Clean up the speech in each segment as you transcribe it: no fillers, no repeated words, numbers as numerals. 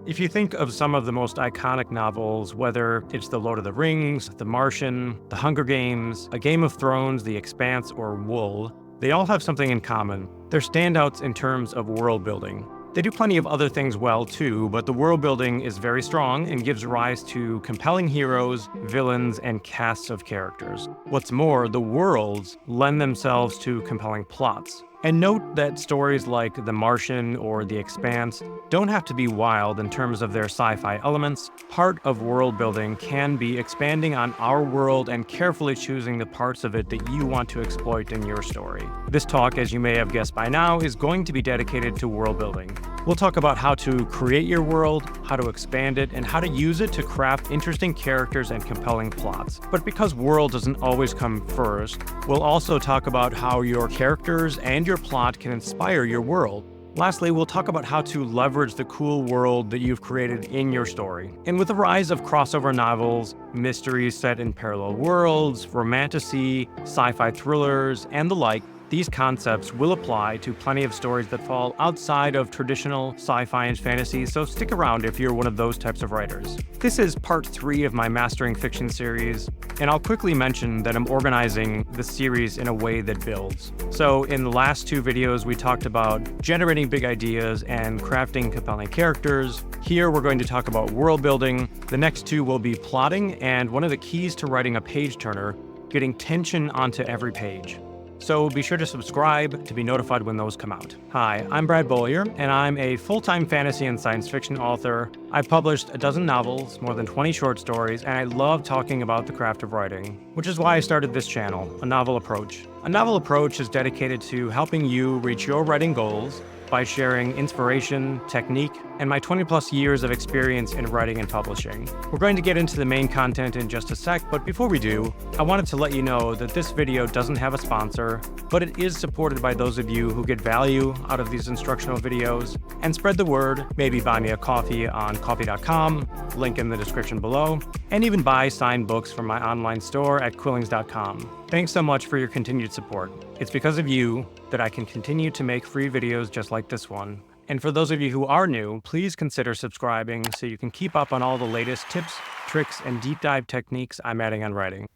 If you think of some of the most iconic novels, whether it's The Lord of the Rings, The Martian, The Hunger Games, A Game of Thrones, The Expanse, or Wool, they all have something in common. They're standouts in terms of world building. They do plenty of other things well too, but the world building is very strong and gives rise to compelling heroes, villains, and casts of characters. What's more, the worlds lend themselves to compelling plots. And note that stories like The Martian or The Expanse don't have to be wild in terms of their sci-fi elements. Part of world building can be expanding on our world and carefully choosing the parts of it that you want to exploit in your story. This talk, as you may have guessed by now, is going to be dedicated to world building. We'll talk about how to create your world, how to expand it, and how to use it to craft interesting characters and compelling plots. But because world doesn't always come first, we'll also talk about how your characters and your plot can inspire your world. Lastly, we'll talk about how to leverage the cool world that you've created in your story. And with the rise of crossover novels, mysteries set in parallel worlds, romantasy, sci-fi thrillers, and the like, these concepts will apply to plenty of stories that fall outside of traditional sci-fi and fantasy, so stick around if you're one of those types of writers. This is part 3 of my Mastering Fiction series, and I'll quickly mention that I'm organizing the series in a way that builds. So in the last 2 videos, we talked about generating big ideas and crafting compelling characters. Here we're going to talk about world building. The next 2 will be plotting, and one of the keys to writing a page turner, getting tension onto every page. So be sure to subscribe to be notified when those come out. Hi, I'm Brad Beaulieu, and I'm a full-time fantasy and science fiction author. I've published a dozen novels, more than 20 short stories, and I love talking about the craft of writing, which is why I started this channel, A Novel Approach. A Novel Approach is dedicated to helping you reach your writing goals by sharing inspiration, technique, and my 20+ years of experience in writing and publishing. We're going to get into the main content in just a sec, but before we do, I wanted to let you know that this video doesn't have a sponsor, but it is supported by those of you who get value out of these instructional videos. And spread the word, maybe buy me a coffee on coffee.com, link in the description below, and even buy signed books from my online store at quillings.com. Thanks so much for your continued support. It's because of you that I can continue to make free videos just like this one. And for those of you who are new, please consider subscribing so you can keep up on all the latest tips, tricks, and deep dive techniques I'm adding on writing.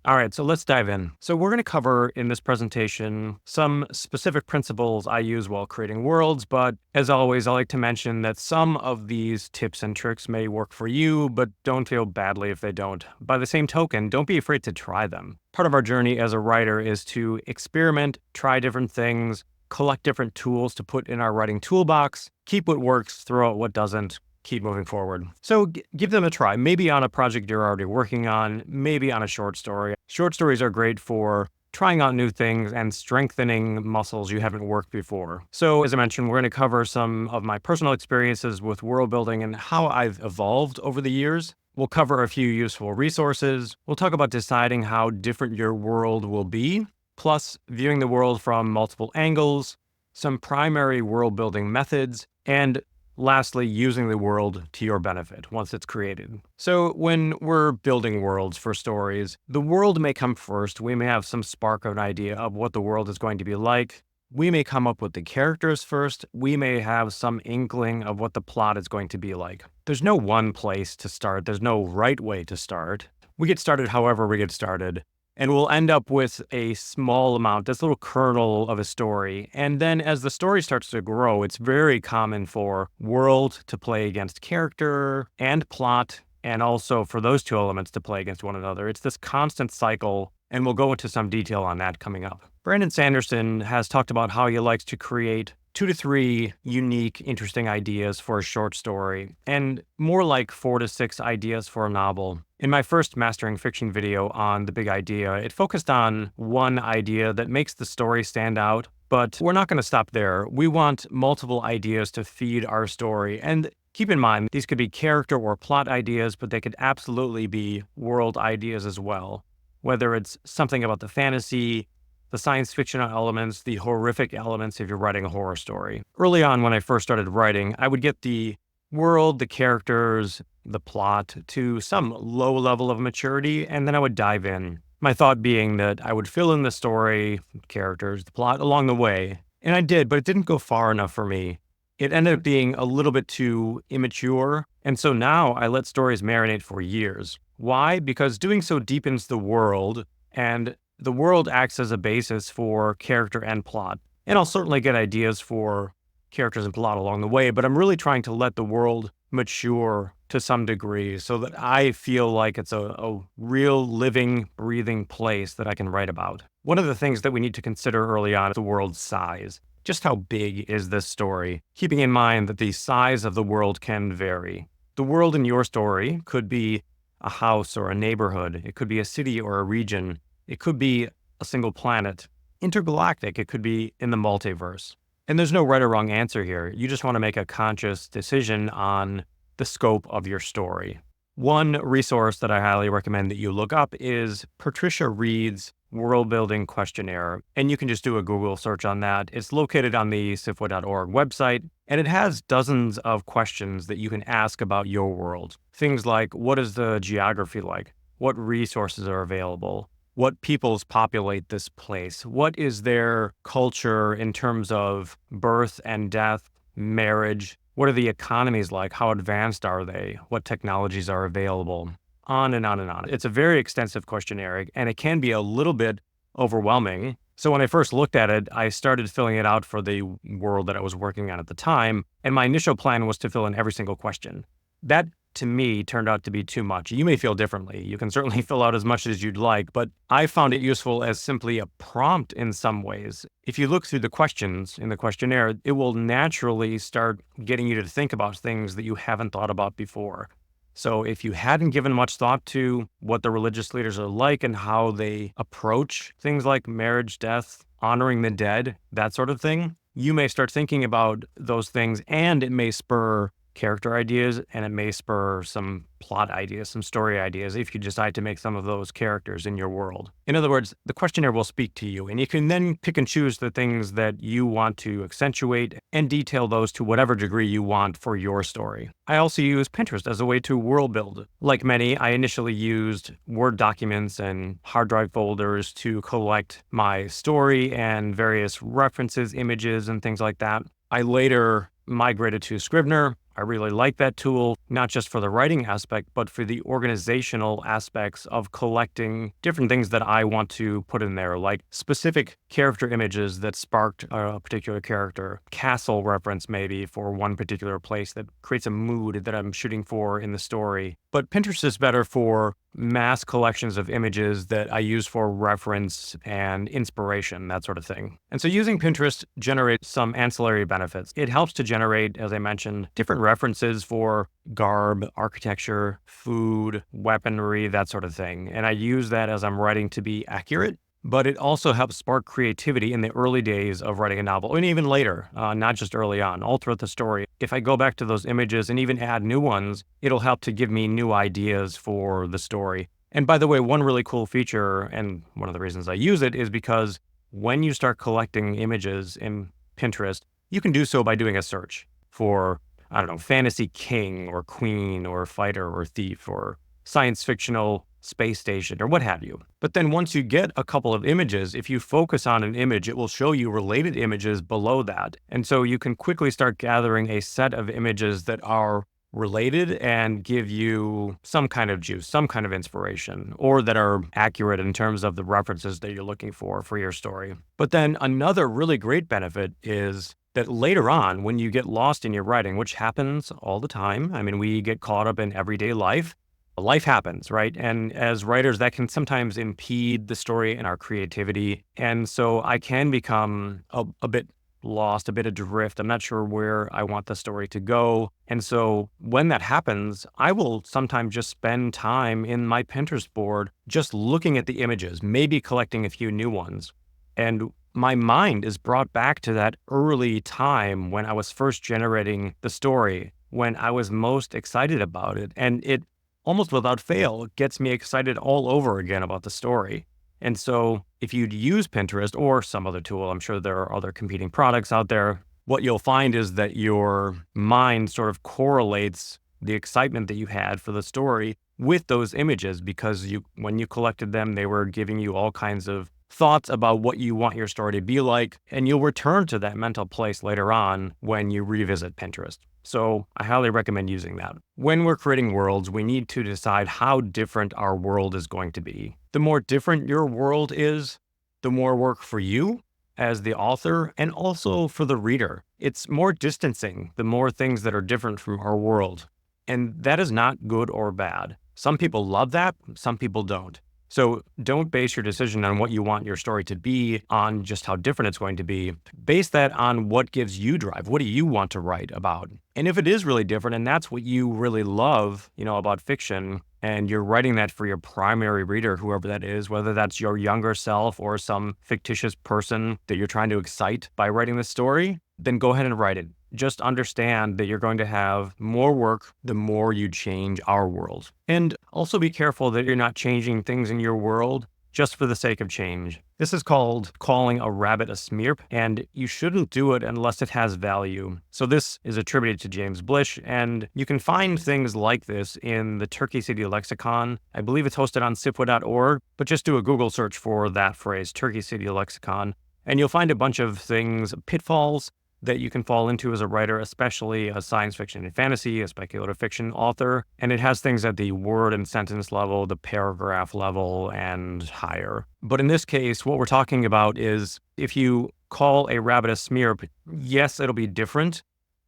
All right, so let's dive in. So we're going to cover in this presentation some specific principles I use while creating worlds, but as always, I like to mention that some of these tips and tricks may work for you, but don't feel badly if they don't. By the same token, don't be afraid to try them. Part of our journey as a writer is to experiment, try different things, collect different tools to put in our writing toolbox, keep what works, throw out what doesn't, keep moving forward. So give them a try, maybe on a project you're already working on, maybe on a short story. Short stories are great for trying out new things and strengthening muscles you haven't worked before. So as I mentioned, we're going to cover some of my personal experiences with world building and how I've evolved over the years. We'll cover a few useful resources. We'll talk about deciding how different your world will be, plus viewing the world from multiple angles, some primary world building methods, and lastly, using the world to your benefit once it's created. So when we're building worlds for stories, the world may come first. We may have some spark of an idea of what the world is going to be like. We may come up with the characters first. We may have some inkling of what the plot is going to be like. There's no one place to start. There's no right way to start. We get started however we get started. And we'll end up with a small amount, this little kernel of a story. And then as the story starts to grow, it's very common for world to play against character and plot, and also for those 2 elements to play against one another. It's this constant cycle, and we'll go into some detail on that coming up. Brandon Sanderson has talked about how he likes to create 2 to 3 unique, interesting ideas for a short story, and more like 4 to 6 ideas for a novel. In my first Mastering Fiction video on the big idea, it focused on one idea that makes the story stand out, but we're not going to stop there. We want multiple ideas to feed our story, and keep in mind, these could be character or plot ideas, but they could absolutely be world ideas as well. Whether it's something about the fantasy, the science fiction elements, the horrific elements if you're writing a horror story. Early on when I first started writing, I would get the world, the characters, the plot to some low level of maturity, and then I would dive in. My thought being that I would fill in the story, characters, the plot along the way. And I did, but it didn't go far enough for me. It ended up being a little bit too immature. And so now I let stories marinate for years. Why? Because doing so deepens the world, and the world acts as a basis for character and plot. And I'll certainly get ideas for characters and plot along the way, but I'm really trying to let the world mature to some degree so that I feel like it's a real living, breathing place that I can write about. One of the things that we need to consider early on is the world's size. Just how big is this story? Keeping in mind that the size of the world can vary. The world in your story could be a house or a neighborhood. It could be a city or a region. It could be a single planet. Intergalactic, it could be in the multiverse. And there's no right or wrong answer here. You just want to make a conscious decision on the scope of your story. One resource that I highly recommend that you look up is Patricia Reed's World Building Questionnaire. And you can just do a Google search on that. It's located on the sifwa.org website, and it has dozens of questions that you can ask about your world. Things like, what is the geography like? What resources are available? What peoples populate this place? What is their culture in terms of birth and death, marriage? What are the economies like? How advanced are they? What technologies are available? On and on and on. It's a very extensive questionnaire, and it can be a little bit overwhelming. So when I first looked at it, I started filling it out for the world that I was working on at the time, and my initial plan was to fill in every single question. That, to me, turned out to be too much. You may feel differently. You can certainly fill out as much as you'd like, but I found it useful as simply a prompt in some ways. If you look through the questions in the questionnaire, it will naturally start getting you to think about things that you haven't thought about before. So if you hadn't given much thought to what the religious leaders are like and how they approach things like marriage, death, honoring the dead, that sort of thing, you may start thinking about those things, and it may spur character ideas, and it may spur some plot ideas, some story ideas if you decide to make some of those characters in your world. In other words, the questionnaire will speak to you, and you can then pick and choose the things that you want to accentuate and detail those to whatever degree you want for your story. I also use Pinterest as a way to world build. Like many, I initially used Word documents and hard drive folders to collect my story and various references, images, and things like that. I later migrated to Scrivener. I really like that tool, not just for the writing aspect, but for the organizational aspects of collecting different things that I want to put in there, like specific character images that sparked a particular character, castle reference maybe for one particular place that creates a mood that I'm shooting for in the story. But Pinterest is better for mass collections of images that I use for reference and inspiration, that sort of thing. And so using Pinterest generates some ancillary benefits. It helps to generate, as I mentioned, different references for garb, architecture, food, weaponry, that sort of thing. And I use that as I'm writing to be accurate. But it also helps spark creativity in the early days of writing a novel, and even later, not just early on, all throughout the story. If I go back to those images and even add new ones, it'll help to give me new ideas for the story. And by the way, one really cool feature, and one of the reasons I use it, is because when you start collecting images in Pinterest, you can do so by doing a search for, I don't know, fantasy king or queen or fighter or thief or science fictional space station or what have you. But then once you get a couple of images, if you focus on an image, it will show you related images below that. And so you can quickly start gathering a set of images that are related and give you some kind of juice, some kind of inspiration, or that are accurate in terms of the references that you're looking for your story. But then another really great benefit is that later on, when you get lost in your writing, which happens all the time, I mean, we get caught up in everyday life. Life happens, right? And as writers, that can sometimes impede the story and our creativity. And so I can become a bit lost, a bit adrift. I'm not sure where I want the story to go. And so when that happens, I will sometimes just spend time in my Pinterest board just looking at the images, maybe collecting a few new ones. And my mind is brought back to that early time when I was first generating the story, when I was most excited about it. And it almost without fail gets me excited all over again about the story. And so if you'd use Pinterest or some other tool, I'm sure there are other competing products out there, what you'll find is that your mind sort of correlates the excitement that you had for the story with those images, because when you collected them, they were giving you all kinds of thoughts about what you want your story to be like, and you'll return to that mental place later on when you revisit Pinterest. So I highly recommend using that. When we're creating worlds, we need to decide how different our world is going to be. The more different your world is, the more work for you as the author and also for the reader. It's more distancing, the more things that are different from our world. And that is not good or bad. Some people love that, some people don't. So don't base your decision on what you want your story to be on just how different it's going to be. Base that on what gives you drive. What do you want to write about? And if it is really different and that's what you really love, about fiction, and you're writing that for your primary reader, whoever that is, whether that's your younger self or some fictitious person that you're trying to excite by writing this story, then go ahead and write it. Just understand that you're going to have more work the more you change our world. And also be careful that you're not changing things in your world just for the sake of change. This is called calling a rabbit a smearp, and you shouldn't do it unless it has value. So this is attributed to James Blish, and you can find things like this in the Turkey City Lexicon. I believe it's hosted on sipwa.org, but just do a Google search for that phrase, Turkey City Lexicon, and you'll find a bunch of things, pitfalls, that you can fall into as a writer, especially a science fiction and fantasy, a speculative fiction author. And it has things at the word and sentence level, the paragraph level, and higher. But in this case, what we're talking about is if you call a rabbit a smearp, yes, it'll be different,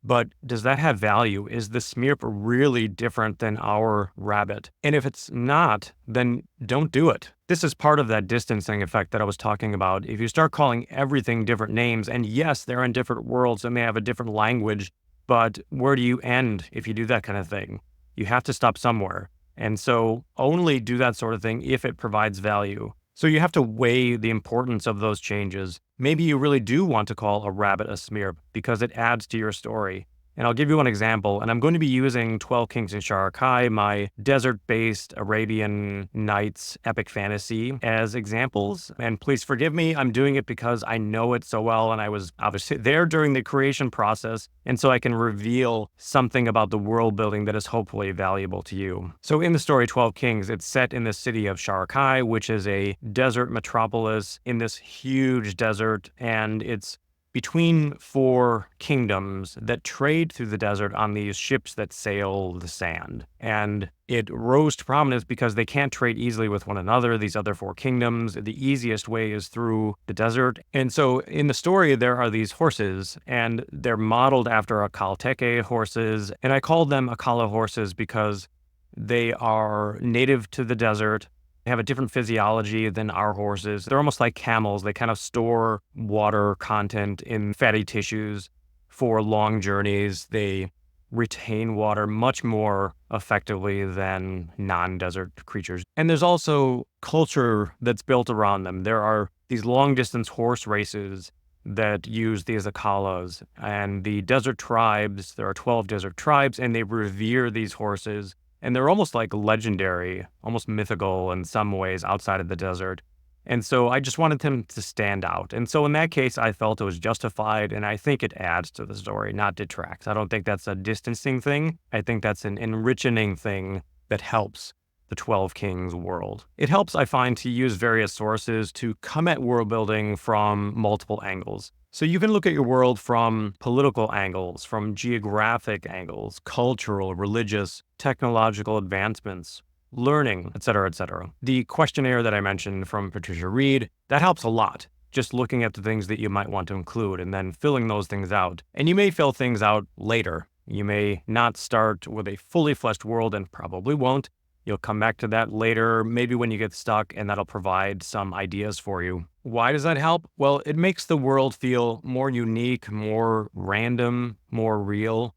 but does that have value? Is the smearp really different than our rabbit? And if it's not, then don't do it. This is part of that distancing effect that I was talking about. If you start calling everything different names, and yes, they're in different worlds and they have a different language, but where do you end if you do that kind of thing? You have to stop somewhere. And so only do that sort of thing if it provides value. So you have to weigh the importance of those changes. Maybe you really do want to call a rabbit a smearp because it adds to your story. And I'll give you one example, and I'm going to be using 12 Kings in Sharakai, my desert-based Arabian Nights epic fantasy, as examples. And please forgive me, I'm doing it because I know it so well, and I was obviously there during the creation process, and so I can reveal something about the world building that is hopefully valuable to you. So in the story 12 Kings, it's set in the city of Sharakai, which is a desert metropolis in this huge desert, and it's between 4 kingdoms that trade through the desert on these ships that sail the sand. And it rose to prominence because they can't trade easily with one another, these other 4 kingdoms. The easiest way is through the desert. And so in the story, there are these horses, and they're modeled after Akalteke horses. And I called them Akala horses because they are native to the desert. They have a different physiology than our horses. They're almost like camels. They kind of store water content in fatty tissues for long journeys. They retain water much more effectively than non-desert creatures. And there's also culture that's built around them. There are these long-distance horse races that use these akalas. And the desert tribes, there are 12 desert tribes, and they revere these horses. And they're almost like legendary, almost mythical in some ways outside of the desert. And so I just wanted them to stand out. And so in that case, I felt it was justified, and I think it adds to the story, not detracts. I don't think that's a distancing thing. I think that's an enriching thing that helps the 12 Kings world. It helps, I find, to use various sources to come at world building from multiple angles. So you can look at your world from political angles, from geographic angles, cultural, religious, technological advancements, learning, etc., etc. The questionnaire that I mentioned from Patricia Reed, that helps a lot. Just looking at the things that you might want to include and then filling those things out. And you may fill things out later. You may not start with a fully fleshed world and probably won't. You'll come back to that later, maybe when you get stuck, and that'll provide some ideas for you. Why does that help? Well, it makes the world feel more unique, more random, more real.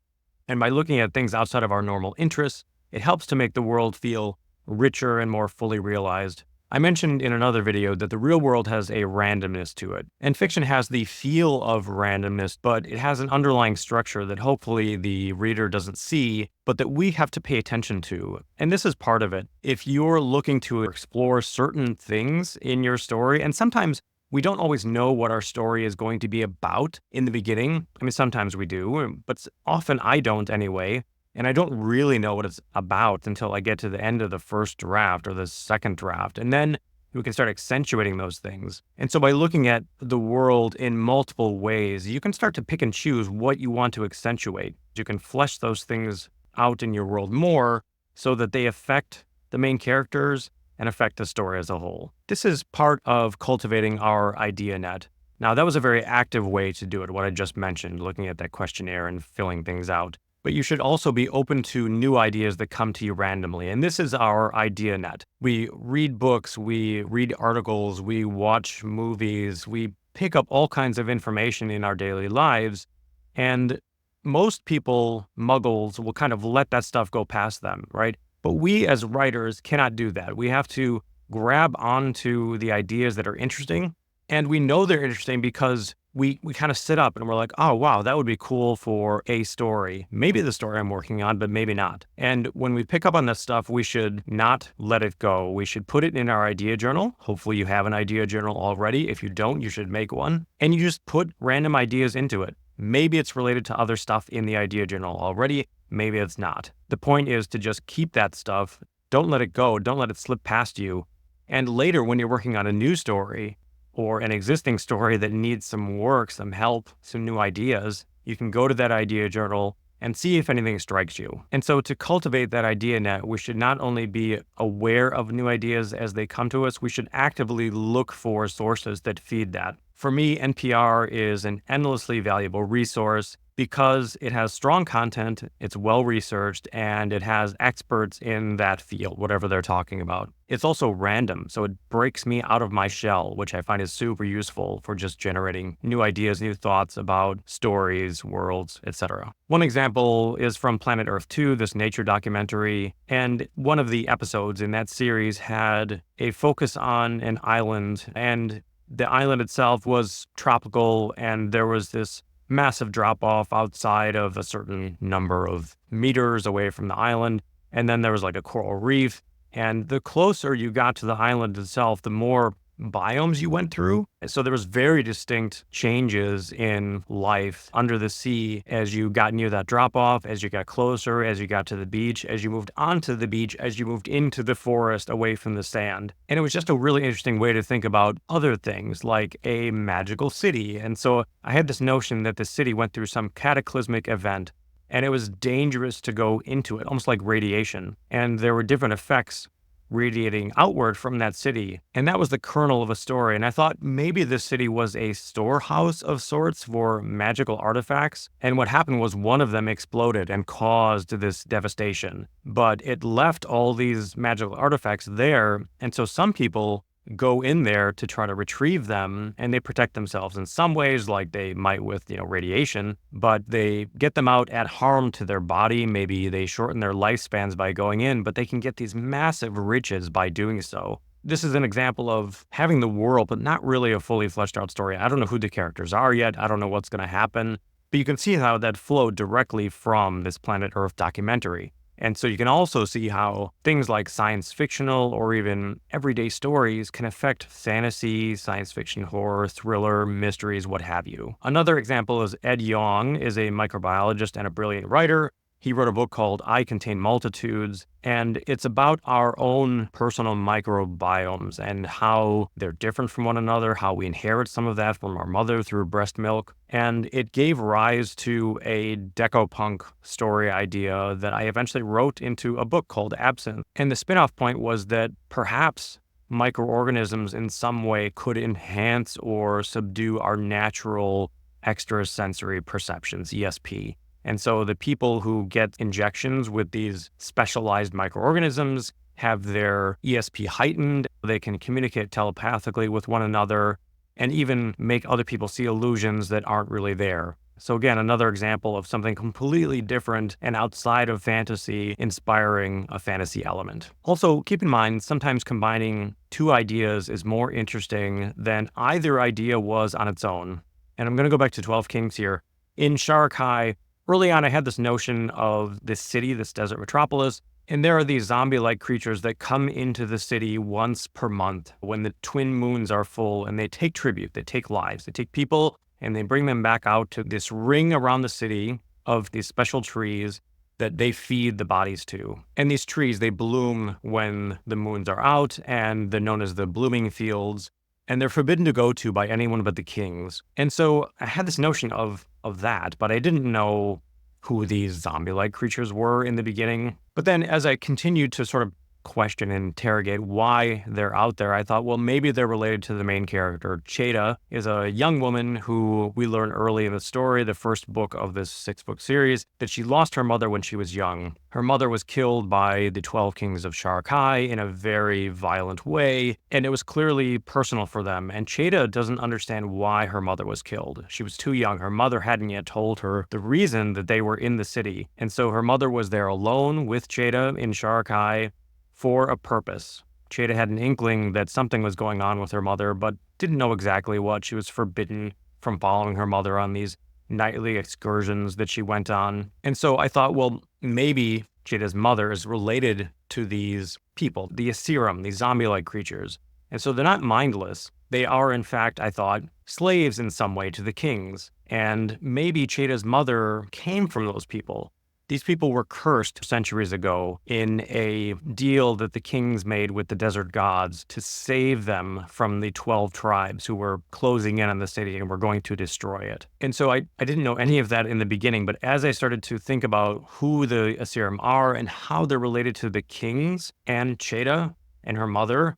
And by looking at things outside of our normal interests, it helps to make the world feel richer and more fully realized. I mentioned in another video that the real world has a randomness to it, and fiction has the feel of randomness, but it has an underlying structure that hopefully the reader doesn't see, but that we have to pay attention to. And this is part of it. If you're looking to explore certain things in your story, and sometimes we don't always know what our story is going to be about in the beginning. I mean, sometimes we do, but often I don't anyway. And I don't really know what it's about until I get to the end of the first draft or the second draft. And then we can start accentuating those things. And so by looking at the world in multiple ways, you can start to pick and choose what you want to accentuate. You can flesh those things out in your world more so that they affect the main characters and affect the story as a whole. This is part of cultivating our idea net. Now, that was a very active way to do it, what I just mentioned, looking at that questionnaire and filling things out. But you should also be open to new ideas that come to you randomly. And this is our idea net. We read books, we read articles, we watch movies, we pick up all kinds of information in our daily lives. And most people, muggles, will kind of let that stuff go past them, right? But we as writers cannot do that. We have to grab onto the ideas that are interesting. And we know they're interesting because we kind of sit up and we're like, oh, wow, that would be cool for a story. Maybe the story I'm working on, but maybe not. And when we pick up on this stuff, we should not let it go. We should put it in our idea journal. Hopefully you have an idea journal already. If you don't, you should make one. And you just put random ideas into it. Maybe it's related to other stuff in the idea journal already. Maybe it's not. The point is to just keep that stuff. Don't let it go. Don't let it slip past you. And later, when you're working on a new story or an existing story that needs some work, some help, some new ideas, you can go to that idea journal and see if anything strikes you. And so to cultivate that idea net, we should not only be aware of new ideas as they come to us, we should actively look for sources that feed that. For me, NPR is an endlessly valuable resource because it has strong content, it's well-researched, and it has experts in that field, whatever they're talking about. It's also random, so it breaks me out of my shell, which I find is super useful for just generating new ideas, new thoughts about stories, worlds, etc. One example is from Planet Earth 2, this nature documentary, and one of the episodes in that series had a focus on an island, and the island itself was tropical, and there was this massive drop-off outside of a certain number of meters away from the island. And then there was like a coral reef. And the closer you got to the island itself, the more biomes you went through. So there was very distinct changes in life under the sea as you got near that drop-off, as you got closer, as you got to the beach, as you moved onto the beach, as you moved into the forest away from the sand. And it was just a really interesting way to think about other things like a magical city. And so I had this notion that the city went through some cataclysmic event and it was dangerous to go into it, almost like radiation. And there were different effects radiating outward from that city. And that was the kernel of a story. And I thought maybe this city was a storehouse of sorts for magical artifacts. And what happened was one of them exploded and caused this devastation. But it left all these magical artifacts there. And so some people go in there to try to retrieve them, and they protect themselves in some ways, like they might with, radiation, but they get them out at harm to their body. Maybe they shorten their lifespans by going in, but they can get these massive riches by doing so. This is an example of having the world, but not really a fully fleshed out story. I don't know who the characters are yet. I don't know what's going to happen, but you can see how that flowed directly from this Planet Earth documentary. And so you can also see how things like science fictional or even everyday stories can affect fantasy, science fiction, horror, thriller, mysteries, what have you. Another example is Ed Yong is a microbiologist and a brilliant writer. He wrote a book called I Contain Multitudes, and it's about our own personal microbiomes and how they're different from one another, how we inherit some of that from our mother through breast milk. And it gave rise to a decopunk story idea that I eventually wrote into a book called Absinthe. And the spin-off point was that perhaps microorganisms in some way could enhance or subdue our natural extrasensory perceptions, ESP. And so the people who get injections with these specialized microorganisms have their ESP heightened. They can communicate telepathically with one another and even make other people see illusions that aren't really there. So again, another example of something completely different and outside of fantasy, inspiring a fantasy element. Also, keep in mind, sometimes combining two ideas is more interesting than either idea was on its own. And I'm going to go back to 12 Kings here. In Sharakai, early on, I had this notion of this city, this desert metropolis, and there are these zombie-like creatures that come into the city once per month when the twin moons are full, and they take tribute, they take lives, they take people, and they bring them back out to this ring around the city of these special trees that they feed the bodies to. And these trees, they bloom when the moons are out, and they're known as the blooming fields, and they're forbidden to go to by anyone but the kings. And so I had this notion of that, but I didn't know who these zombie-like creatures were in the beginning. But then as I continued to sort of question and interrogate why they're out there, I thought, well, maybe they're related to the main character. Cheta is a young woman who we learn early in the story, the first book of this 6-book series, that she lost her mother when she was young. Her mother was killed by the 12 kings of Shar-Kai in a very violent way, and it was clearly personal for them. And Cheta doesn't understand why her mother was killed. She was too young. Her mother hadn't yet told her the reason that they were in the city. And so her mother was there alone with Cheta in Shar-Kai for a purpose. Cheta had an inkling that something was going on with her mother, but didn't know exactly what. She was forbidden from following her mother on these nightly excursions that she went on. And so I thought, well, maybe Cheta's mother is related to these people, the Asiram, these zombie-like creatures. And so they're not mindless. They are, in fact, I thought, slaves in some way to the kings. And maybe Cheta's mother came from those people. These people were cursed centuries ago in a deal that the kings made with the desert gods to save them from the 12 tribes who were closing in on the city and were going to destroy it. And so I didn't know any of that in the beginning, but as I started to think about who the Asiram are and how they're related to the kings and Cheta and her mother,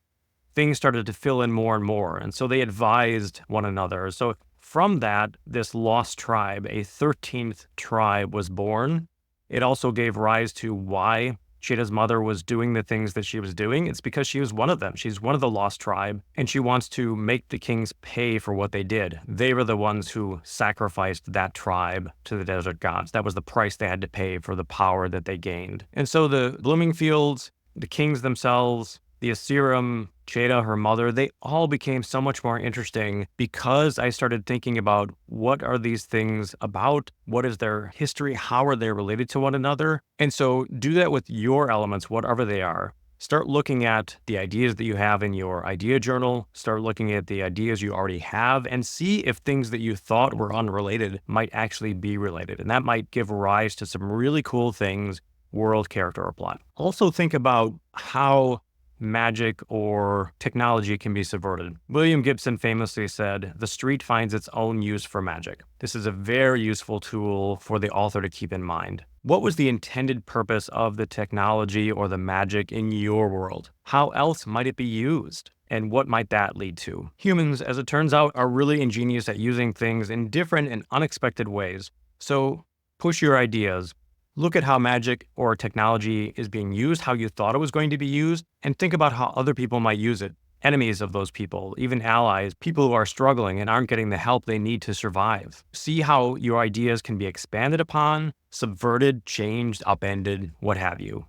things started to fill in more and more. And so they advised one another. So from that, this lost tribe, a 13th tribe, was born. It also gave rise to why Cheta's mother was doing the things that she was doing. It's because she was one of them. She's one of the lost tribe, and she wants to make the kings pay for what they did. They were the ones who sacrificed that tribe to the desert gods. That was the price they had to pay for the power that they gained. And so the blooming fields, the kings themselves, the Asiram, Cheta, her mother, they all became so much more interesting because I started thinking about what are these things about? What is their history? How are they related to one another? And so do that with your elements, whatever they are. Start looking at the ideas that you have in your idea journal. Start looking at the ideas you already have and see if things that you thought were unrelated might actually be related. And that might give rise to some really cool things, world, character, or plot. Also think about how magic or technology can be subverted. William Gibson famously said, "The street finds its own use for magic." This is a very useful tool for the author to keep in mind. What was the intended purpose of the technology or the magic in your world? How else might it be used? And what might that lead to? Humans, as it turns out, are really ingenious at using things in different and unexpected ways. So push your ideas. Look at how magic or technology is being used, how you thought it was going to be used, and think about how other people might use it. Enemies of those people, even allies, people who are struggling and aren't getting the help they need to survive. See how your ideas can be expanded upon, subverted, changed, upended, what have you.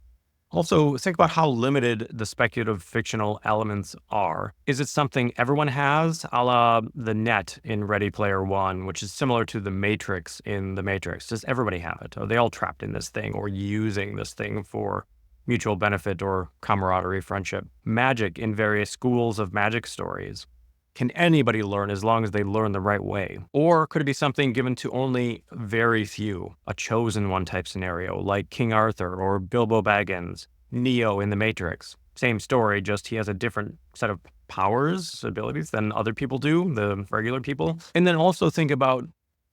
Also, think about how limited the speculative fictional elements are. Is it something everyone has, a la the net in Ready Player One, which is similar to the Matrix in The Matrix? Does everybody have it? Are they all trapped in this thing or using this thing for mutual benefit or camaraderie, friendship? Magic in various schools of magic stories. Can anybody learn as long as they learn the right way? Or could it be something given to only very few, a chosen one type scenario, like King Arthur or Bilbo Baggins, Neo in The Matrix? Same story, just he has a different set of powers, abilities than other people do, the regular people. And then also think about,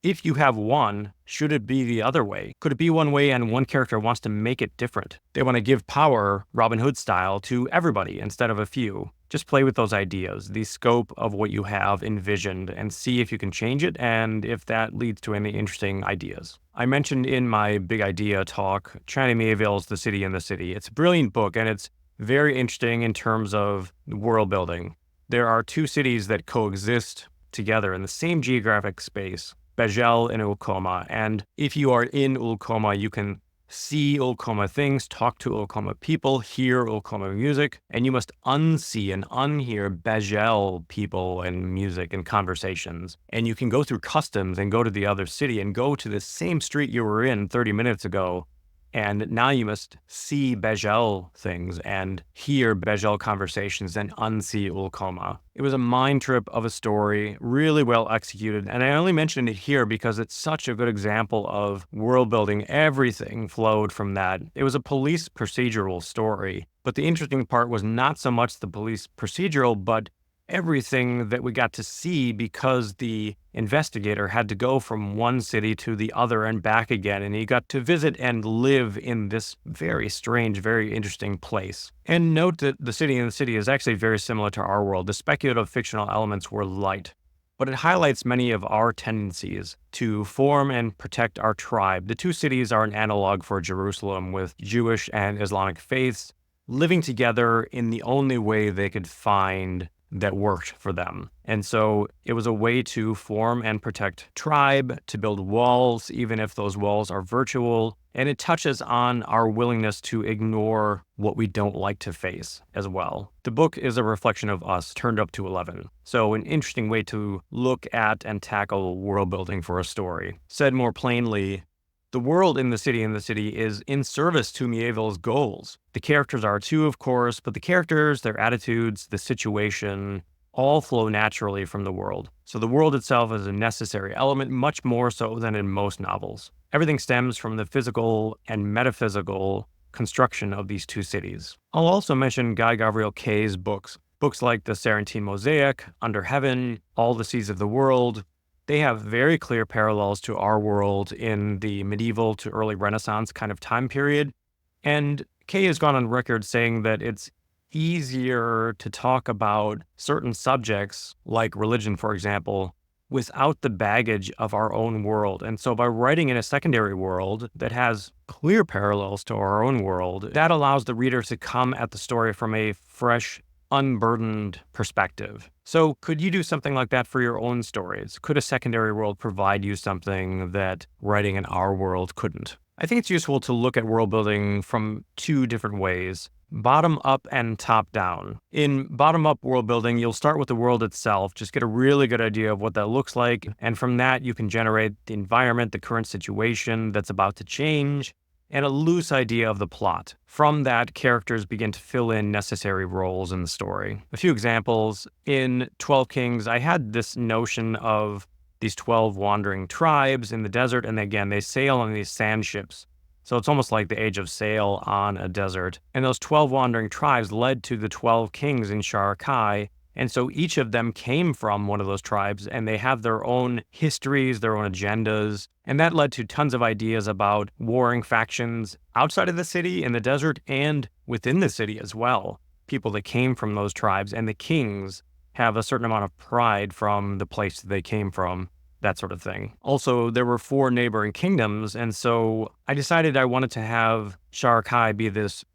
if you have one, should it be the other way? Could it be one way and one character wants to make it different? They want to give power, Robin Hood style, to everybody instead of a few. Just play with those ideas, the scope of what you have envisioned, and see if you can change it and if that leads to any interesting ideas. I mentioned in my big idea talk, China Miéville's The City in the City. It's a brilliant book and it's very interesting in terms of world building. There are two cities that coexist together in the same geographic space, Bajel and Ulcoma. And if you are in Ulcoma, you can see Ulcoma things, talk to Ulcoma people, hear Ulcoma music, and you must unsee and unhear Bajel people and music and conversations. And you can go through customs and go to the other city and go to the same street you were in 30 minutes ago And now you must see Beaulieu things and hear Beaulieu conversations and unsee Ulcoma. It was a mind trip of a story, really well executed. And I only mention it here because it's such a good example of world building. Everything flowed from that. It was a police procedural story. But the interesting part was not so much the police procedural, but everything that we got to see, because the investigator had to go from one city to the other and back again, and he got to visit and live in this very strange, very interesting place. And note that the city in the city is actually very similar to our world. The speculative fictional elements were light, but it highlights many of our tendencies to form and protect our tribe. The two cities are an analog for Jerusalem, with Jewish and Islamic faiths living together in the only way they could find that worked for them. And so it was a way to form and protect tribe, to build walls, even if those walls are virtual. And it touches on our willingness to ignore what we don't like to face as well. The book is a reflection of us turned up to 11. So an interesting way to look at and tackle world building for a story. Said more plainly, the world in the city is in service to Mieville's goals. The characters are too, of course, but the characters, their attitudes, the situation, all flow naturally from the world. So the world itself is a necessary element, much more so than in most novels. Everything stems from the physical and metaphysical construction of these two cities. I'll also mention Guy Gavriel Kay's books. Books like The Sarantine Mosaic, Under Heaven, All the Seas of the World. They have very clear parallels to our world in the medieval to early Renaissance kind of time period. And Kay has gone on record saying that it's easier to talk about certain subjects, like religion, for example, without the baggage of our own world. And so by writing in a secondary world that has clear parallels to our own world, that allows the reader to come at the story from a fresh, unburdened perspective. So could you do something like that for your own stories? Could a secondary world provide you something that writing in our world couldn't? I think it's useful to look at world building from two different ways, bottom up and top down. In bottom up world building, you'll start with the world itself, just get a really good idea of what that looks like. And from that, you can generate the environment, the current situation that's about to change, and a loose idea of the plot. From that, characters begin to fill in necessary roles in the story. A few examples. In 12 Kings, I had this notion of these 12 wandering tribes in the desert, and again, they sail on these sand ships. So it's almost like the age of sail on a desert. And those 12 wandering tribes led to the 12 kings in Sharakai. And so each of them came from one of those tribes, and they have their own histories, their own agendas. And that led to tons of ideas about warring factions outside of the city, in the desert, and within the city as well. People that came from those tribes, and the kings have a certain amount of pride from the place that they came from, that sort of thing. Also, there were 4 neighboring kingdoms, and so I decided I wanted to have Sharakai be this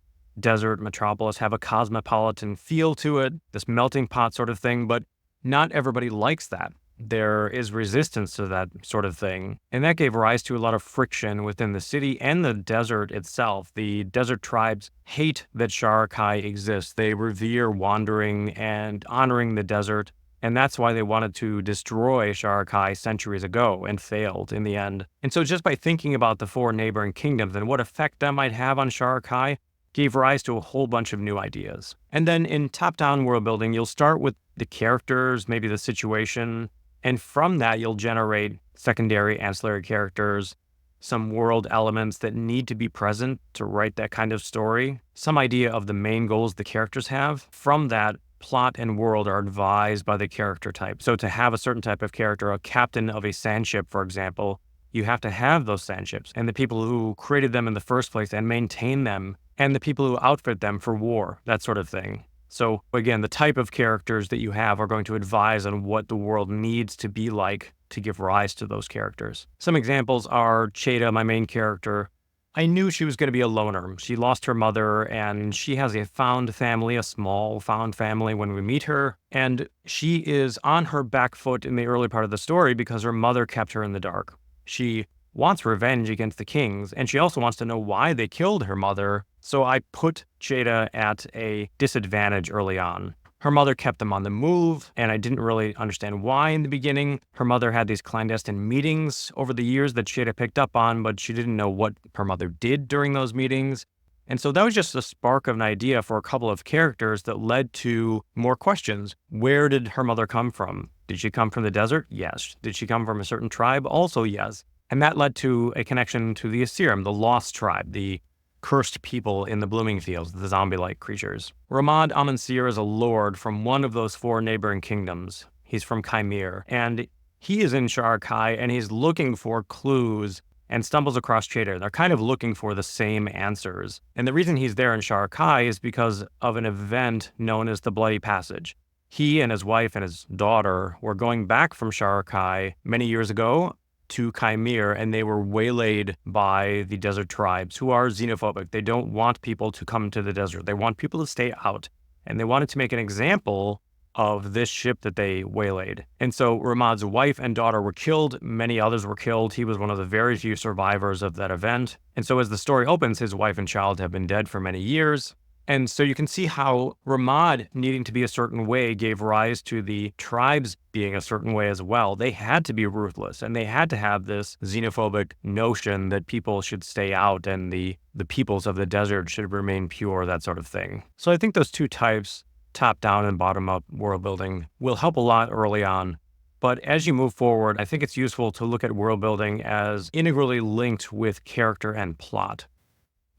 desert metropolis, have a cosmopolitan feel to it, this melting pot sort of thing, but not everybody likes that. There is resistance to that sort of thing. And that gave rise to a lot of friction within the city and the desert itself. The desert tribes hate that Sharakai exists. They revere wandering and honoring the desert. And that's why they wanted to destroy Sharakai centuries ago and failed in the end. And so just by thinking about the 4 neighboring kingdoms and what effect that might have on Sharakai, gave rise to a whole bunch of new ideas. And then in top-down world building, you'll start with the characters, maybe the situation, and from that you'll generate secondary ancillary characters, some world elements that need to be present to write that kind of story, some idea of the main goals the characters have. From that, plot and world are advised by the character type. So to have a certain type of character, a captain of a sand ship, for example, you have to have those sand ships and the people who created them in the first place and maintain them, and the people who outfit them for war, that sort of thing. So again, the type of characters that you have are going to advise on what the world needs to be like to give rise to those characters. Some examples are Cheda, my main character. I knew she was going to be a loner. She lost her mother, and she has a found family, a small found family when we meet her. And she is on her back foot in the early part of the story because her mother kept her in the dark. She wants revenge against the kings, and she also wants to know why they killed her mother. So I put Cheda at a disadvantage early on. Her mother kept them on the move, and I didn't really understand why in the beginning. Her mother had these clandestine meetings over the years that she had picked up on, but she didn't know what her mother did during those meetings. And so that was just a spark of an idea for a couple of characters that led to more questions. Where did her mother come from? Did she come from the desert? Yes. Did she come from a certain tribe? Also, yes. And that led to a connection to the Asirim, the lost tribe, the cursed people in the blooming fields, the zombie-like creatures. Ramad Amansir is a lord from one of those 4 neighboring kingdoms. He's from Khymir, and he is in Shar-Kai, and he's looking for clues and stumbles across Cheta. They're kind of looking for the same answers. And the reason he's there in Shar-Kai is because of an event known as the Bloody Passage. He and his wife and his daughter were going back from Shar-Kai many years ago to Khymir, and they were waylaid by the desert tribes who are xenophobic. They don't want people to come to the desert. They want people to stay out. And they wanted to make an example of this ship that they waylaid. And so Ramad's wife and daughter were killed. Many others were killed. He was one of the very few survivors of that event. And so as the story opens, his wife and child have been dead for many years. And so you can see how Ramad needing to be a certain way gave rise to the tribes being a certain way as well. They had to be ruthless, and they had to have this xenophobic notion that people should stay out and the peoples of the desert should remain pure, that sort of thing. So I think those 2 types, top-down and bottom-up world building, will help a lot early on. But as you move forward, I think it's useful to look at world building as integrally linked with character and plot.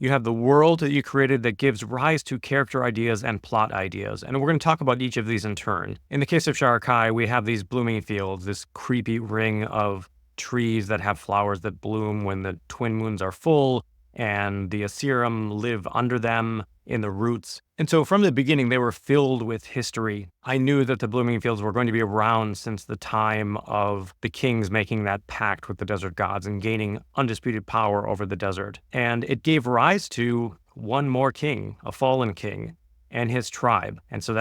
You have the world that you created that gives rise to character ideas and plot ideas. And we're going to talk about each of these in turn. In the case of Shar-Kai, we have these blooming fields, this creepy ring of trees that have flowers that bloom when the twin moons are full, and the Asirim live under them in the roots. And so from the beginning, they were filled with history. I knew that the blooming fields were going to be around since the time of the kings making that pact with the desert gods and gaining undisputed power over the desert. And it gave rise to one more king, a fallen king, and his tribe. And so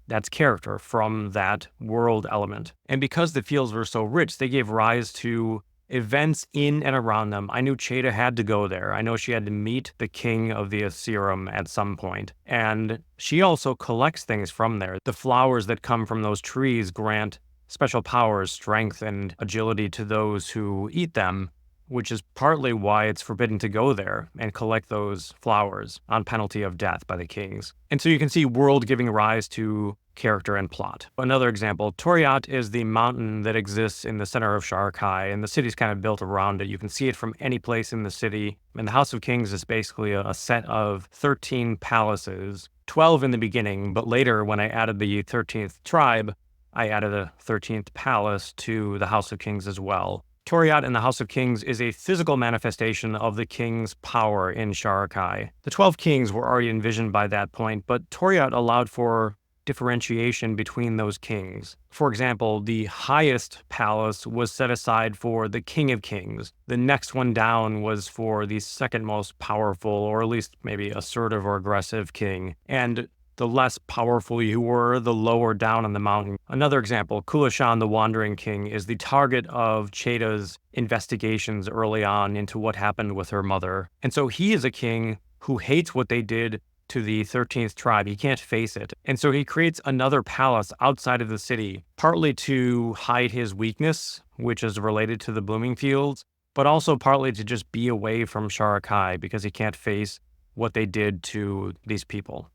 that's character from that world element. And because the fields were so rich, they gave rise to events in and around them. I knew Cheta had to go there. I know she had to meet the king of the Asirim at some point. And she also collects things from there. The flowers that come from those trees grant special powers, strength, and agility to those who eat them, which is partly why it's forbidden to go there and collect those flowers on penalty of death by the kings. And so you can see world giving rise to character and plot. Another example, Toriat is the mountain that exists in the center of Shar-Kai, and the city's kind of built around it. You can see it from any place in the city. And the House of Kings is basically a set of 13 palaces, 12 in the beginning, but later when I added the 13th tribe, I added a 13th palace to the House of Kings as well. Toriat in the House of Kings is a physical manifestation of the king's power in Shar-Kai. The 12 kings were already envisioned by that point, but Toriat allowed for differentiation between those kings. For example, the highest palace was set aside for the King of Kings. The next one down was for the second most powerful, or at least maybe assertive or aggressive king. And the less powerful you were, the lower down on the mountain. Another example, Kulashan, the Wandering King, is the target of Cheta's investigations early on into what happened with her mother. And so he is a king who hates what they did to the 13th tribe. He can't face it. And so he creates another palace outside of the city, partly to hide his weakness, which is related to the blooming fields, but also partly to just be away from Shar-Kai because he can't face what they did to these people.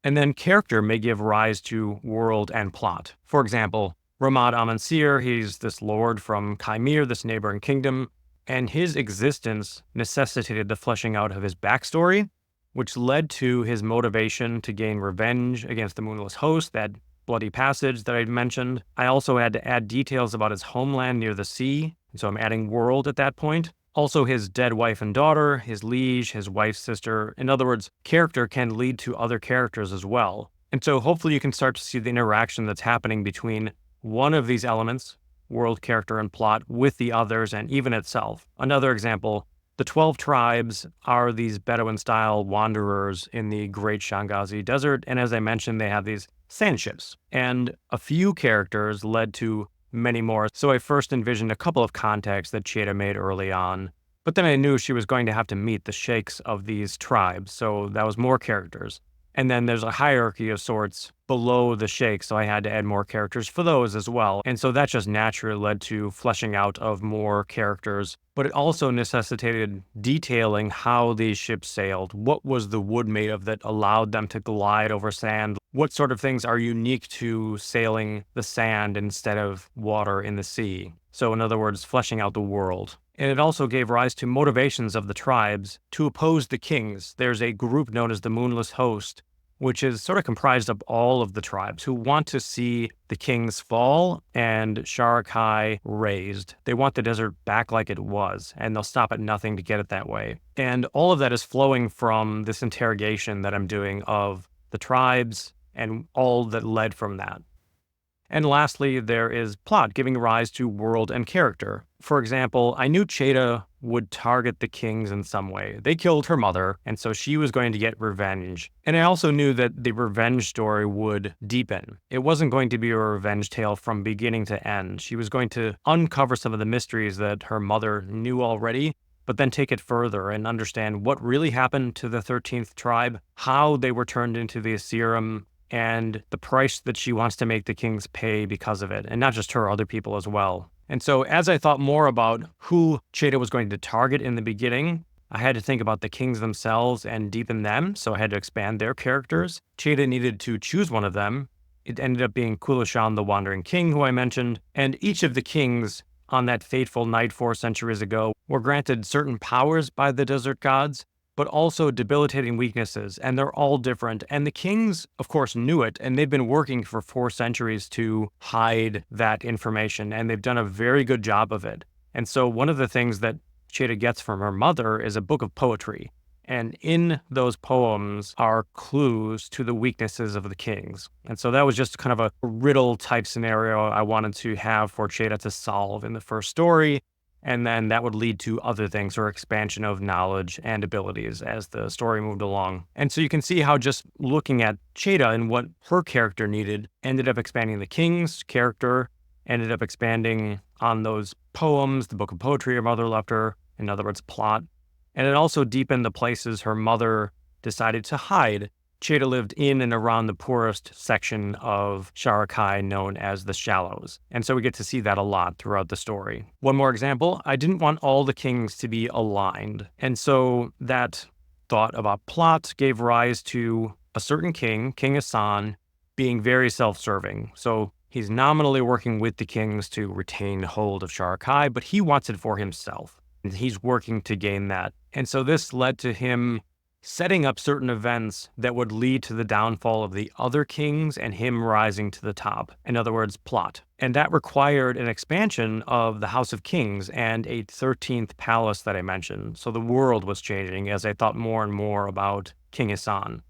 And then character may give rise to world and plot. For example, Ramad Amansir, he's this lord from Khymir, this neighboring kingdom, and his existence necessitated the fleshing out of his backstory, which led to his motivation to gain revenge against the Moonless Host, that bloody passage that I mentioned. I also had to add details about his homeland near the sea, so I'm adding world at that point. Also his dead wife and daughter, his liege, his wife's sister. In other words, character can lead to other characters as well. And so hopefully you can start to see the interaction that's happening between one of these elements, world, character, and plot, with the others and even itself. Another example, the 12 tribes are these Bedouin-style wanderers in the Great Shangazi Desert, and as I mentioned, they have these sand ships. And a few characters led to many more, so I first envisioned a couple of contacts that Cheta made early on, but then I knew she was going to have to meet the sheikhs of these tribes, so that was more characters. And then there's a hierarchy of sorts below the Sheikh, so I had to add more characters for those as well. And so that just naturally led to fleshing out of more characters. But it also necessitated detailing how these ships sailed. What was the wood made of that allowed them to glide over sand? What sort of things are unique to sailing the sand instead of water in the sea? So in other words, fleshing out the world. And it also gave rise to motivations of the tribes to oppose the kings. There's a group known as the Moonless Host, which is sort of comprised of all of the tribes who want to see the kings fall and Sharakai raised. They want the desert back like it was, and they'll stop at nothing to get it that way. And all of that is flowing from this interrogation that I'm doing of the tribes and all that led from that. And lastly, there is plot, giving rise to world and character. For example, I knew Cheta would target the kings in some way. They killed her mother, and so she was going to get revenge. And I also knew that the revenge story would deepen. It wasn't going to be a revenge tale from beginning to end. She was going to uncover some of the mysteries that her mother knew already, but then take it further and understand what really happened to the 13th tribe, how they were turned into the Asirim, and the price that she wants to make the kings pay because of it, and not just her, other people as well. And so as I thought more about who Cheta was going to target in the beginning, I had to think about the kings themselves and deepen them, so I had to expand their characters. Cheta needed to choose one of them. It ended up being Kulashan, the Wandering King, who I mentioned, and each of the kings on that fateful night 4 centuries ago were granted certain powers by the desert gods, but also debilitating weaknesses, and they're all different. And the kings, of course, knew it, and they've been working for 4 centuries to hide that information, and they've done a very good job of it. And so one of the things that Cheta gets from her mother is a book of poetry, and in those poems are clues to the weaknesses of the kings. And so that was just kind of a riddle-type scenario I wanted to have for Cheta to solve in the first story. And then that would lead to other things or expansion of knowledge and abilities as the story moved along. And so you can see how just looking at Cheta and what her character needed ended up expanding the king's character, ended up expanding on those poems, the book of poetry her mother left her, in other words, plot. And it also deepened the places her mother decided to hide. Cheta lived in and around the poorest section of Sharakai known as the Shallows. And so we get to see that a lot throughout the story. One more example, I didn't want all the kings to be aligned. And so that thought about plot gave rise to a certain king, King Hassan, being very self-serving. So he's nominally working with the kings to retain hold of Sharakai, but he wants it for himself. And he's working to gain that. And so this led to him setting up certain events that would lead to the downfall of the other kings and him rising to the top. In other words, plot. And that required an expansion of the House of Kings and a 13th palace that I mentioned. So the world was changing as I thought more and more about King Hassan.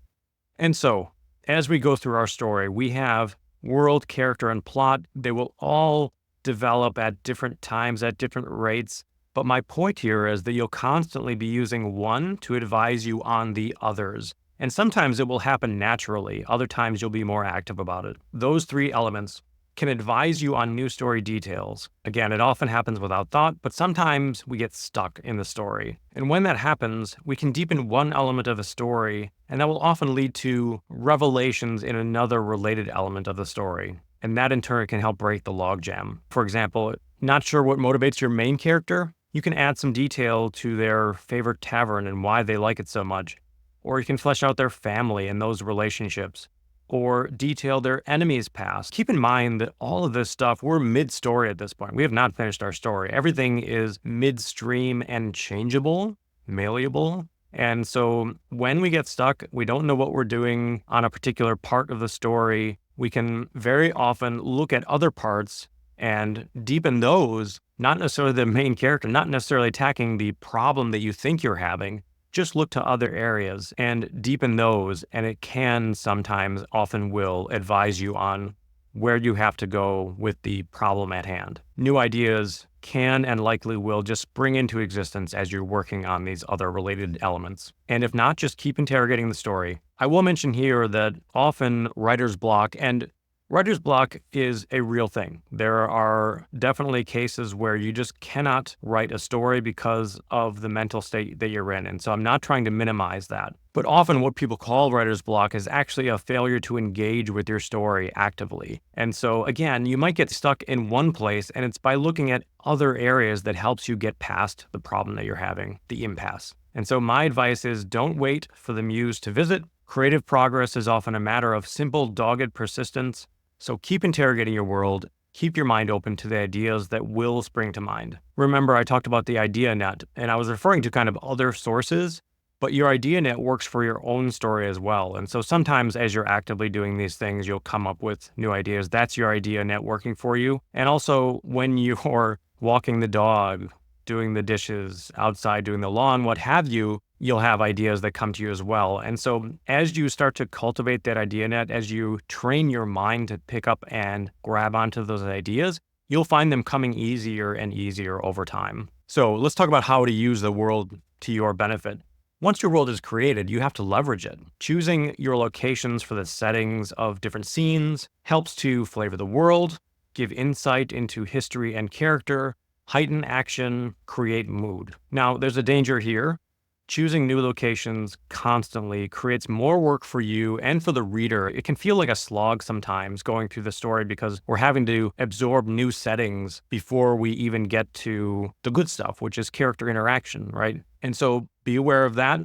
And so, as we go through our story, we have world, character, and plot. They will all develop at different times, at different rates. But my point here is that you'll constantly be using one to advise you on the others. And sometimes it will happen naturally. Other times you'll be more active about it. Those 3 elements can advise you on new story details. Again, it often happens without thought, but sometimes we get stuck in the story. And when that happens, we can deepen one element of a story, and that will often lead to revelations in another related element of the story. And that in turn can help break the logjam. For example, not sure what motivates your main character? You can add some detail to their favorite tavern and why they like it so much. Or you can flesh out their family and those relationships. Or detail their enemies' past. Keep in mind that all of this stuff, we're mid-story at this point. We have not finished our story. Everything is midstream and changeable, malleable. And so when we get stuck, we don't know what we're doing on a particular part of the story. We can very often look at other parts and deepen those, not necessarily the main character, not necessarily attacking the problem that you think you're having. Just look to other areas and deepen those, and it can sometimes, often will, advise you on where you have to go with the problem at hand. New ideas can and likely will just spring into existence as you're working on these other related elements. And if not, just keep interrogating the story. I will mention here that often writer's block, and Writer's block is a real thing. There are definitely cases where you just cannot write a story because of the mental state that you're in. And so I'm not trying to minimize that. But often what people call writer's block is actually a failure to engage with your story actively. And so again, you might get stuck in one place, and it's by looking at other areas that helps you get past the problem that you're having, the impasse. And so my advice is don't wait for the muse to visit. Creative progress is often a matter of simple, dogged persistence. So keep interrogating your world, keep your mind open to the ideas that will spring to mind. Remember, I talked about the idea net, and I was referring to kind of other sources, but your idea net works for your own story as well. And so sometimes as you're actively doing these things, you'll come up with new ideas. That's your idea net working for you. And also when you're walking the dog, doing the dishes, outside doing the lawn, what have you, you'll have ideas that come to you as well. And so as you start to cultivate that idea net, as you train your mind to pick up and grab onto those ideas, you'll find them coming easier and easier over time. So let's talk about how to use the world to your benefit. Once your world is created, you have to leverage it. Choosing your locations for the settings of different scenes helps to flavor the world, give insight into history and character, heighten action, create mood. Now, there's a danger here. Choosing new locations constantly creates more work for you and for the reader. It can feel like a slog sometimes going through the story because we're having to absorb new settings before we even get to the good stuff, which is character interaction, right? And so be aware of that.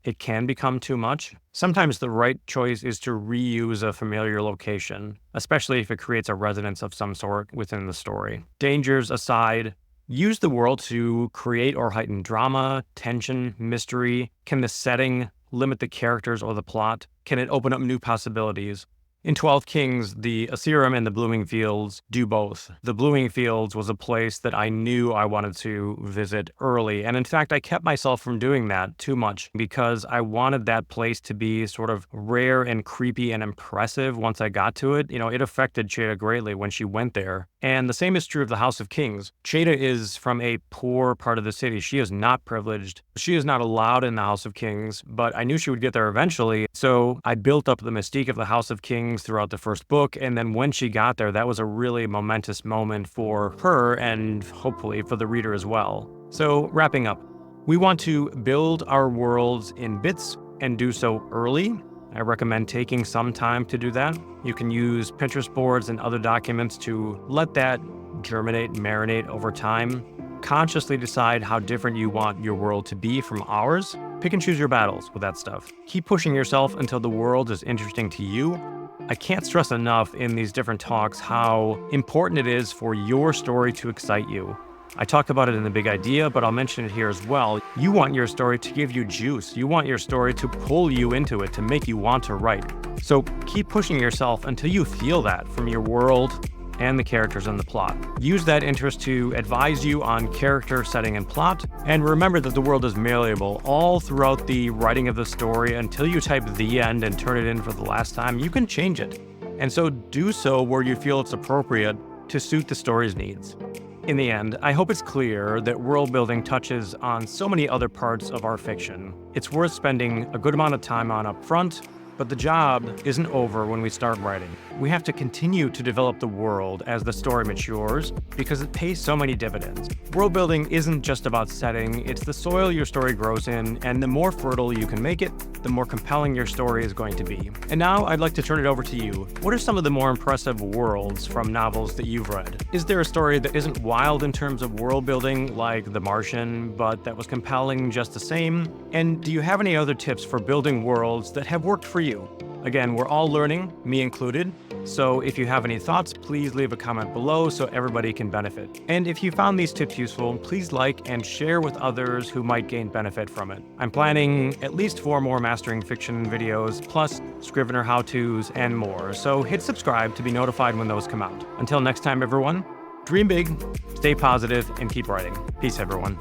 It can become too much. Sometimes the right choice is to reuse a familiar location, especially if it creates a resonance of some sort within the story. Dangers aside, use the world to create or heighten drama, tension, mystery. Can the setting limit the characters or the plot? Can it open up new possibilities? In 12 Kings, the Asirim and the Blooming Fields do both. The Blooming Fields was a place that I knew I wanted to visit early. And in fact, I kept myself from doing that too much because I wanted that place to be sort of rare and creepy and impressive once I got to it. You know, it affected Cheda greatly when she went there. And the same is true of the House of Kings. Cheda is from a poor part of the city. She is not privileged. She is not allowed in the House of Kings, but I knew she would get there eventually. So I built up the mystique of the House of Kings throughout the first book. And then when she got there, that was a really momentous moment for her and hopefully for the reader as well. So wrapping up, we want to build our worlds in bits and do so early. I recommend taking some time to do that. You can use Pinterest boards and other documents to let that germinate, marinate over time. Consciously decide how different you want your world to be from ours. Pick and choose your battles with that stuff. Keep pushing yourself until the world is interesting to you. I can't stress enough in these different talks how important it is for your story to excite you. I talk about it in the big idea, but I'll mention it here as well. You want your story to give you juice. You want your story to pull you into it, to make you want to write. So keep pushing yourself until you feel that from your world and the characters and the plot. Use that interest to advise you on character, setting, and plot. And remember that the world is malleable all throughout the writing of the story. Until you type the end and turn it in for the last time, you can change it. And so do so where you feel it's appropriate to suit the story's needs. In the end, I hope it's clear that world building touches on so many other parts of our fiction. It's worth spending a good amount of time on up front, but the job isn't over when we start writing. We have to continue to develop the world as the story matures because it pays so many dividends. World building isn't just about setting, it's the soil your story grows in, and the more fertile you can make it, the more compelling your story is going to be. And now I'd like to turn it over to you. What are some of the more impressive worlds from novels that you've read? Is there a story that isn't wild in terms of world building, like The Martian, but that was compelling just the same? And do you have any other tips for building worlds that have worked for you? Again, we're all learning, me included. So if you have any thoughts, please leave a comment below so everybody can benefit. And if you found these tips useful, please like and share with others who might gain benefit from it. I'm planning at least 4 more Mastering Fiction videos, plus Scrivener how-tos and more. So hit subscribe to be notified when those come out. Until next time, everyone, dream big, stay positive, and keep writing. Peace, everyone.